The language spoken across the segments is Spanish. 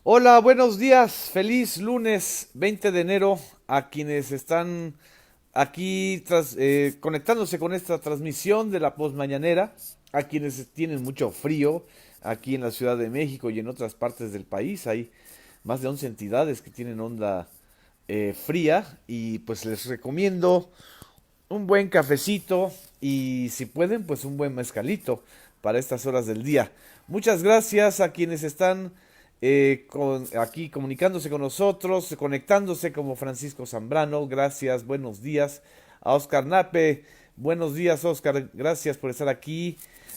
Hola, buenos días. Feliz lunes 20 de enero a quienes están aquí conectándose con esta transmisión de la postmañanera, a quienes tienen mucho frío aquí en la Ciudad de México y en otras partes del país. Hay más de 11 entidades que tienen onda fría y pues les recomiendo un buen cafecito y si pueden pues un buen mezcalito para estas horas del día. Muchas gracias a quienes están aquí comunicándose con nosotros, conectándose como Francisco Zambrano, gracias, buenos días. A Oscar Nape, buenos días Oscar, gracias por estar aquí.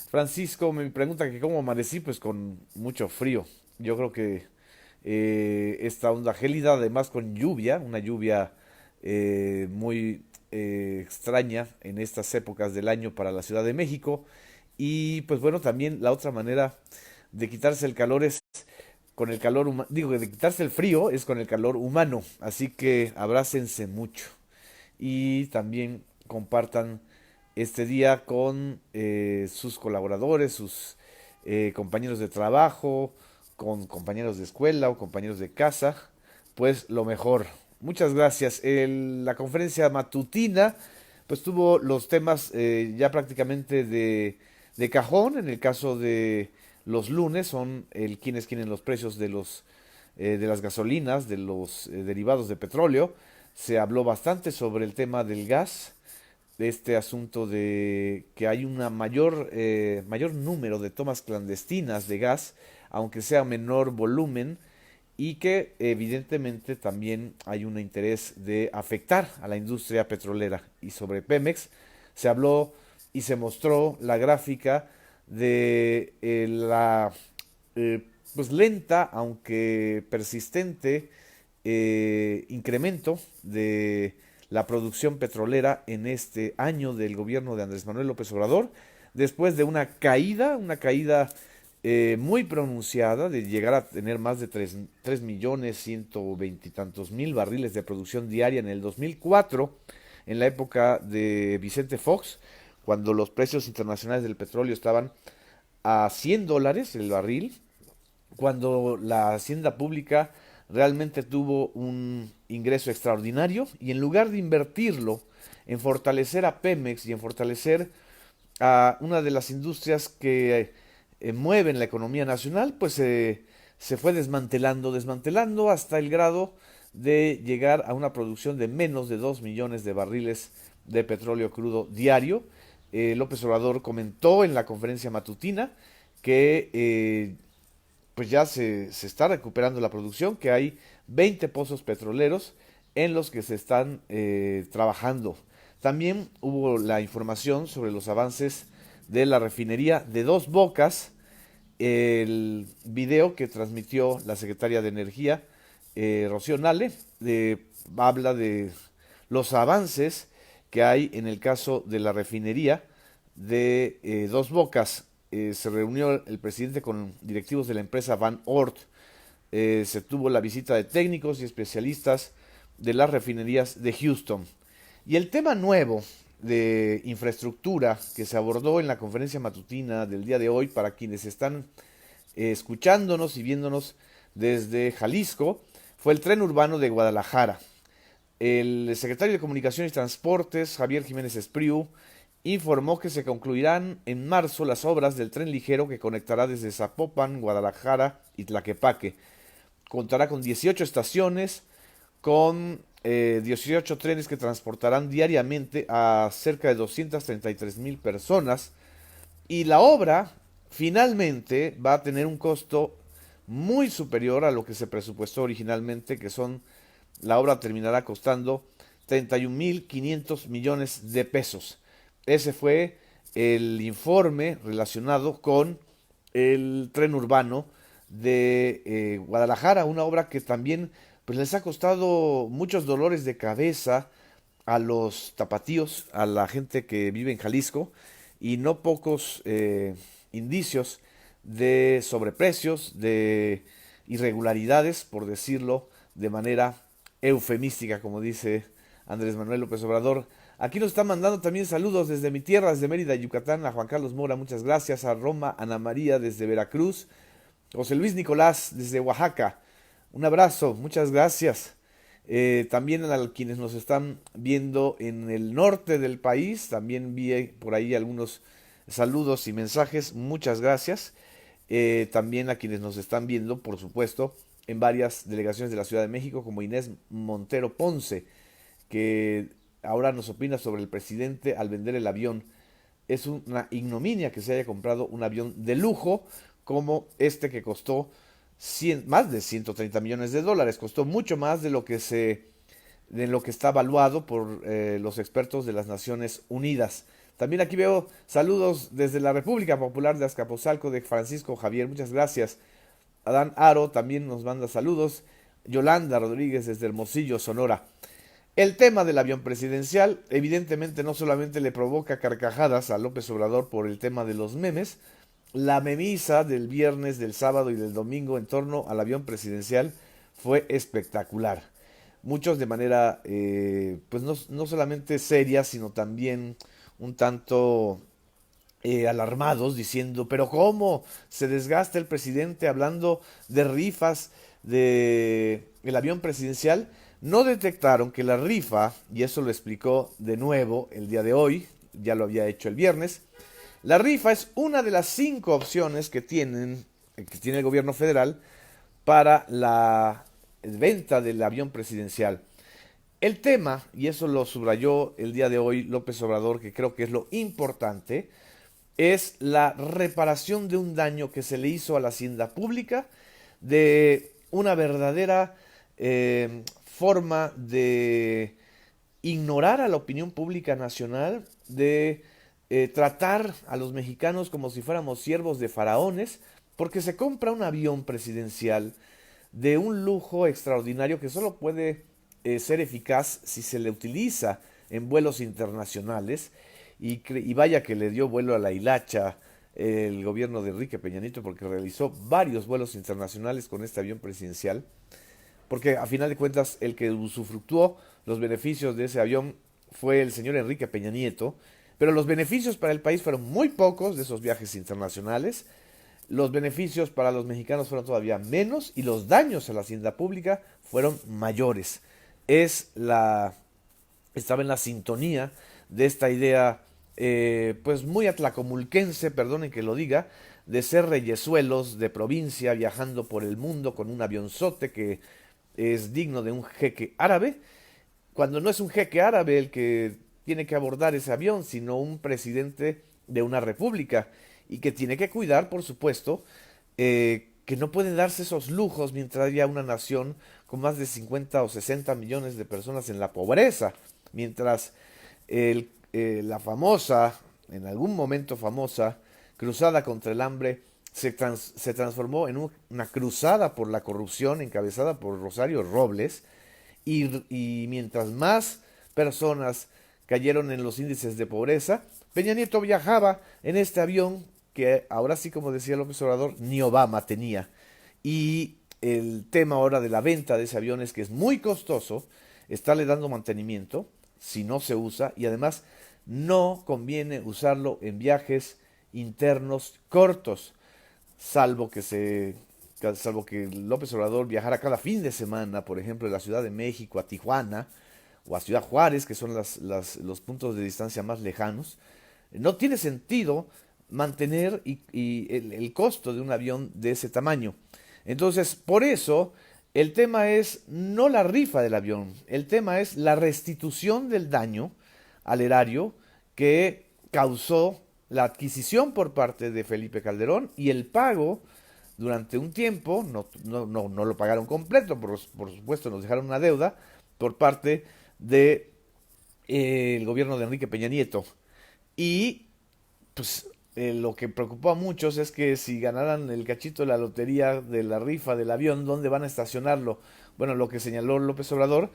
Francisco me pregunta que cómo amanecí, pues con mucho frío. Yo creo que esta onda gélida, además con lluvia, una lluvia muy extraña en estas épocas del año para la Ciudad de México. Y pues bueno, también la otra manera de quitarse el calor es con el calor humano, digo, de quitarse el frío es con el calor humano. Así que abrácense mucho y también compartan este día con sus colaboradores, sus compañeros de trabajo, con compañeros de escuela o compañeros de casa, pues lo mejor. Muchas gracias. La conferencia matutina pues tuvo los temas ya prácticamente de cajón. En el caso de los lunes son el quiénes quieren los precios de las gasolinas, de los derivados de petróleo. Se habló bastante sobre el tema del gas, de este asunto de que hay una mayor número de tomas clandestinas de gas, aunque sea menor volumen, y que evidentemente también hay un interés de afectar a la industria petrolera. Y sobre Pemex se habló y se mostró la gráfica de la eh, pues lenta, aunque persistente, incremento de la producción petrolera en este año del gobierno de Andrés Manuel López Obrador, después de una caída muy pronunciada de llegar a tener más de 3 millones 120 y tantos mil barriles de producción diaria en el 2004, en la época de Vicente Fox, cuando los precios internacionales del petróleo estaban a $100 el barril, cuando la hacienda pública realmente tuvo un ingreso extraordinario y en lugar de invertirlo en fortalecer a Pemex y en fortalecer a una de las industrias que mueven la economía nacional, pues se fue desmantelando hasta el grado de llegar a una producción de menos de 2 millones de barriles de petróleo crudo diario. López Obrador comentó en la conferencia matutina que pues ya se está recuperando la producción, que hay 20 pozos petroleros en los que se están trabajando. También hubo la información sobre los avances de la refinería de Dos Bocas, el video que transmitió la secretaria de Energía, Rocío Nale, habla de los avances que hay en el caso de la refinería de Dos Bocas. Se reunió el presidente con directivos de la empresa Van Oort. Se tuvo la visita de técnicos y especialistas de las refinerías de Houston. Y el tema nuevo de infraestructura que se abordó en la conferencia matutina del día de hoy para quienes están escuchándonos y viéndonos desde Jalisco fue el tren urbano de Guadalajara. El secretario de Comunicaciones y Transportes, Javier Jiménez Espriu, informó que se concluirán en marzo las obras del tren ligero que conectará desde Zapopan, Guadalajara y Tlaquepaque. Contará con 18 estaciones, con 18 trenes que transportarán diariamente a cerca de 233,000 personas. Y la obra finalmente va a tener un costo muy superior a lo que se presupuestó originalmente, que son, la obra terminará costando 31,500 millones de pesos. Ese fue el informe relacionado con el tren urbano de Guadalajara, una obra que también pues les ha costado muchos dolores de cabeza a los tapatíos, a la gente que vive en Jalisco, y no pocos indicios de sobreprecios, de irregularidades, por decirlo de manera eufemística, como dice Andrés Manuel López Obrador. Aquí nos está mandando también saludos desde mi tierra, desde Mérida, Yucatán, a Juan Carlos Mora, muchas gracias, a Roma, Ana María desde Veracruz, José Luis Nicolás desde Oaxaca. Un abrazo, muchas gracias. También a quienes nos están viendo en el norte del país, también vi por ahí algunos saludos y mensajes, muchas gracias. También a quienes nos están viendo, por supuesto, en varias delegaciones de la Ciudad de México, como Inés Montero Ponce, que ahora nos opina sobre el presidente al vender el avión. Es una ignominia que se haya comprado un avión de lujo como este que costó más de 130 millones de dólares. Costó mucho más de lo que está evaluado por los expertos de las Naciones Unidas. También aquí veo saludos desde la República Popular de Azcapotzalco de Francisco Javier. Muchas gracias. Adán Aro también nos manda saludos. Yolanda Rodríguez desde Hermosillo, Sonora. El tema del avión presidencial evidentemente no solamente le provoca carcajadas a López Obrador por el tema de los memes, la memisa del viernes, del sábado y del domingo en torno al avión presidencial fue espectacular. Muchos de manera, pues no solamente seria, sino también un tanto alarmados, diciendo, pero ¿cómo se desgasta el presidente hablando de rifas de el avión presidencial? No detectaron que la rifa, y eso lo explicó de nuevo el día de hoy, ya lo había hecho el viernes, la rifa es una de las 5 opciones que tiene el gobierno federal para la venta del avión presidencial. El tema, y eso lo subrayó el día de hoy López Obrador, que creo que es lo importante, es la reparación de un daño que se le hizo a la hacienda pública, de una verdadera forma de ignorar a la opinión pública nacional, de tratar a los mexicanos como si fuéramos siervos de faraones, porque se compra un avión presidencial de un lujo extraordinario que solo puede ser eficaz si se le utiliza en vuelos internacionales. Y vaya que le dio vuelo a la hilacha el gobierno de Enrique Peña Nieto, porque realizó varios vuelos internacionales con este avión presidencial, porque a final de cuentas el que usufructuó los beneficios de ese avión fue el señor Enrique Peña Nieto, pero los beneficios para el país fueron muy pocos de esos viajes internacionales. Los beneficios para los mexicanos fueron todavía menos y los daños a la hacienda pública fueron mayores. Estaba en la sintonía de esta idea, pues muy atlacomulquense, perdonen que lo diga, de ser reyesuelos de provincia viajando por el mundo con un avionzote que es digno de un jeque árabe, cuando no es un jeque árabe el que tiene que abordar ese avión, sino un presidente de una república y que tiene que cuidar, por supuesto, que no puede darse esos lujos mientras haya una nación con más de 50 o 60 millones de personas en la pobreza, mientras la famosa, en algún momento famosa, cruzada contra el hambre se transformó en una cruzada por la corrupción encabezada por Rosario Robles, y mientras más personas cayeron en los índices de pobreza, Peña Nieto viajaba en este avión que ahora sí, como decía López Obrador, ni Obama tenía. Y el tema ahora de la venta de ese avión es que es muy costoso estarle dando mantenimiento si no se usa, y además no conviene usarlo en viajes internos cortos, salvo que López Obrador viajara cada fin de semana, por ejemplo, de la Ciudad de México a Tijuana o a Ciudad Juárez, que son los puntos de distancia más lejanos. No tiene sentido mantener el costo de un avión de ese tamaño. Entonces, por eso, el tema es no la rifa del avión, el tema es la restitución del daño al erario que causó la adquisición por parte de Felipe Calderón y el pago durante un tiempo, no lo pagaron completo, por supuesto nos dejaron una deuda por parte de el gobierno de Enrique Peña Nieto. Y pues lo que preocupó a muchos es que si ganaran el cachito de la lotería de la rifa del avión, ¿dónde van a estacionarlo? Bueno, lo que señaló López Obrador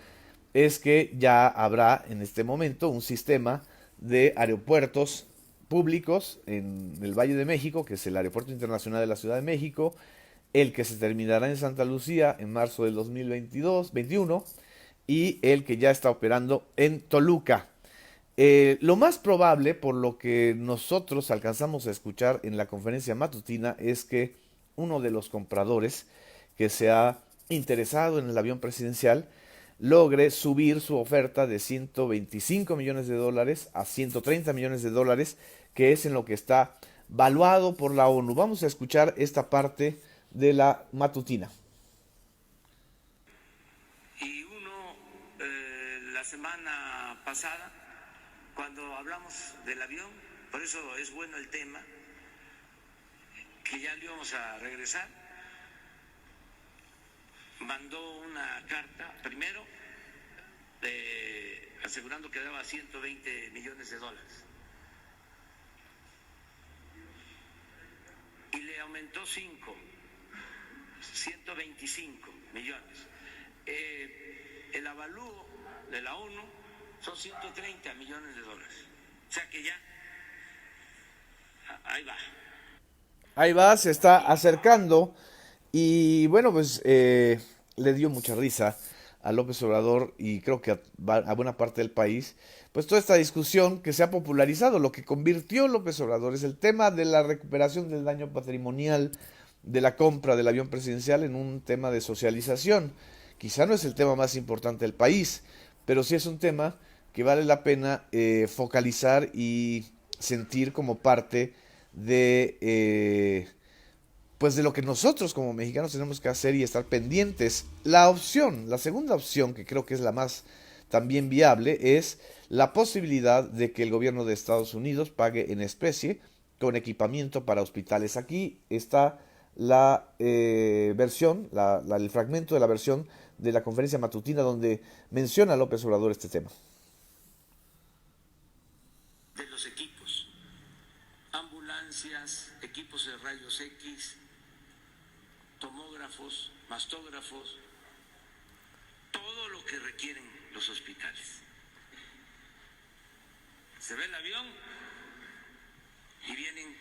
es que ya habrá en este momento un sistema de aeropuertos públicos en el Valle de México, que es el Aeropuerto Internacional de la Ciudad de México, el que se terminará en Santa Lucía en marzo del 2021 y el que ya está operando en Toluca. Lo más probable, por lo que nosotros alcanzamos a escuchar en la conferencia matutina, es que uno de los compradores que se ha interesado en el avión presidencial logre subir su oferta de 125 millones de dólares a 130 millones de dólares, que es en lo que está valuado por la ONU. Vamos a escuchar esta parte de la matutina. Y uno, la semana pasada, cuando hablamos del avión, por eso es bueno el tema, que ya le íbamos a regresar, mandó una carta, primero, asegurando que daba 120 millones de dólares. Y le aumentó 125 millones. El avalúo de la ONU son 130 millones de dólares. O sea que ya, ahí va. Ahí va, se está acercando y bueno, pues le dio mucha risa a López Obrador y creo que a buena parte del país, pues toda esta discusión que se ha popularizado, lo que convirtió López Obrador es el tema de la recuperación del daño patrimonial de la compra del avión presidencial en un tema de socialización. Quizá no es el tema más importante del país, pero sí es un tema que vale la pena focalizar y sentir como parte de pues de lo que nosotros como mexicanos tenemos que hacer y estar pendientes. La segunda opción, que creo que es la más también viable, es la posibilidad de que el gobierno de Estados Unidos pague en especie con equipamiento para hospitales. Aquí está la el fragmento de la versión de la conferencia matutina donde menciona López Obrador este tema. De los equipos, ambulancias, equipos de rayos X, tomógrafos, mastógrafos, todo lo que requieren los hospitales. Se ve el avión y vienen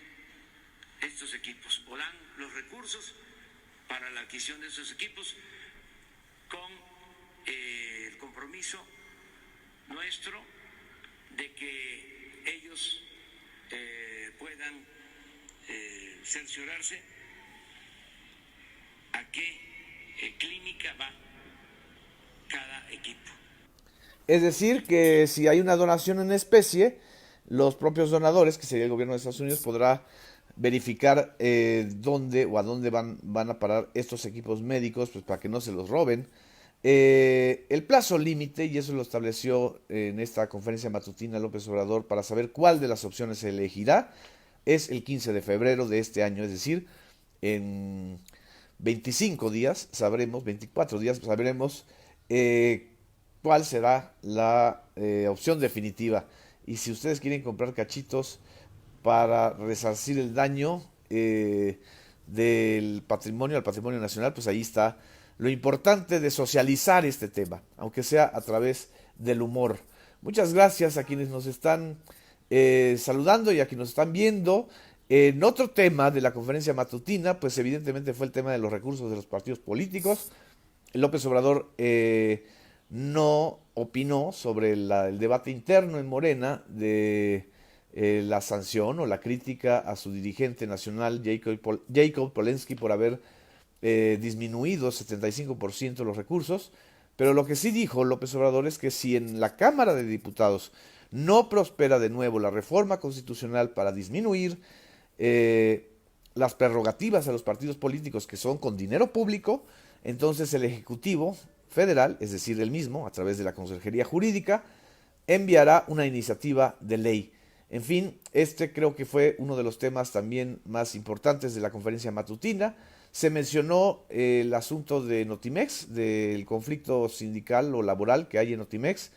estos equipos, o dan los recursos para la adquisición de esos equipos con el compromiso nuestro de que ellos puedan cerciorarse a qué clínica va cada equipo. Es decir, que si hay una donación en especie, los propios donadores, que sería el gobierno de Estados Unidos, podrá verificar dónde o a dónde van a parar estos equipos médicos, pues para que no se los roben. El plazo límite, y eso lo estableció en esta conferencia matutina López Obrador, para saber cuál de las opciones se elegirá, es el 15 de febrero de este año, es decir, en 25 días sabremos, 24 días sabremos cuál será la opción definitiva. Y si ustedes quieren comprar cachitos para resarcir el daño del patrimonio al patrimonio nacional, pues ahí está lo importante de socializar este tema, aunque sea a través del humor. Muchas gracias a quienes nos están saludando y a quienes nos están viendo. En otro tema de la conferencia matutina, pues evidentemente fue el tema de los recursos de los partidos políticos. López Obrador no opinó sobre el debate interno en Morena de la sanción o la crítica a su dirigente nacional, Jacob Polensky, por haber disminuido 75% los recursos. Pero lo que sí dijo López Obrador es que si en la Cámara de Diputados no prospera de nuevo la reforma constitucional para disminuir las prerrogativas a los partidos políticos que son con dinero público, entonces el Ejecutivo Federal, es decir, el mismo, a través de la Consejería Jurídica, enviará una iniciativa de ley. En fin, este creo que fue uno de los temas también más importantes de la conferencia matutina. Se mencionó el asunto de Notimex, del conflicto sindical o laboral que hay en Notimex,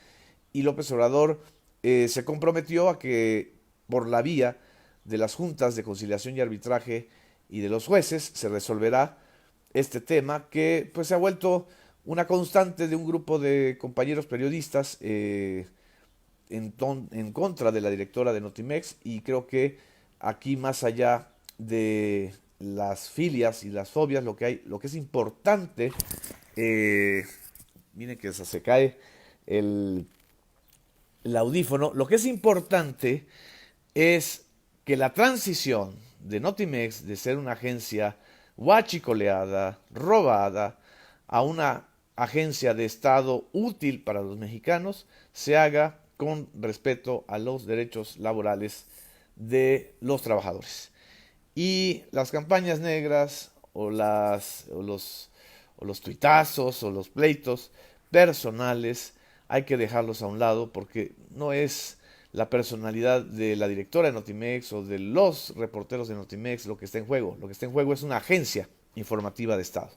y López Obrador se comprometió a que por la vía de las juntas de conciliación y arbitraje y de los jueces se resolverá este tema que pues se ha vuelto una constante de un grupo de compañeros periodistas en contra de la directora de Notimex, y creo que aquí más allá de las filias y las fobias, lo que es importante, miren que se cae el audífono, lo que es importante es que la transición de Notimex de ser una agencia huachicoleada, robada, a una agencia de Estado útil para los mexicanos se haga con respeto a los derechos laborales de los trabajadores. Y las campañas negras o los tuitazos o los pleitos personales hay que dejarlos a un lado porque no es la personalidad de la directora de Notimex o de los reporteros de Notimex lo que está en juego. Lo que está en juego es una agencia informativa de Estado.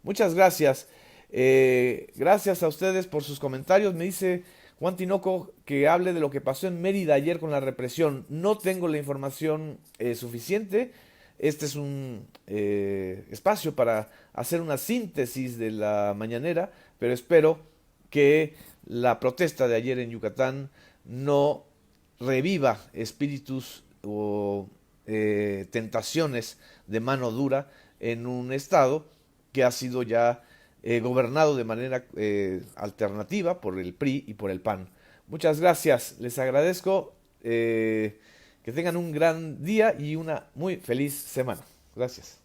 Muchas gracias. Gracias a ustedes por sus comentarios. Me dice Juan Tinoco que hable de lo que pasó en Mérida ayer con la represión. No tengo la información suficiente. Este es un espacio para hacer una síntesis de la mañanera, pero espero que la protesta de ayer en Yucatán no reviva espíritus o tentaciones de mano dura en un estado que ha sido ya gobernado de manera alternativa por el PRI y por el PAN. Muchas gracias, les agradezco, que tengan un gran día y una muy feliz semana. Gracias.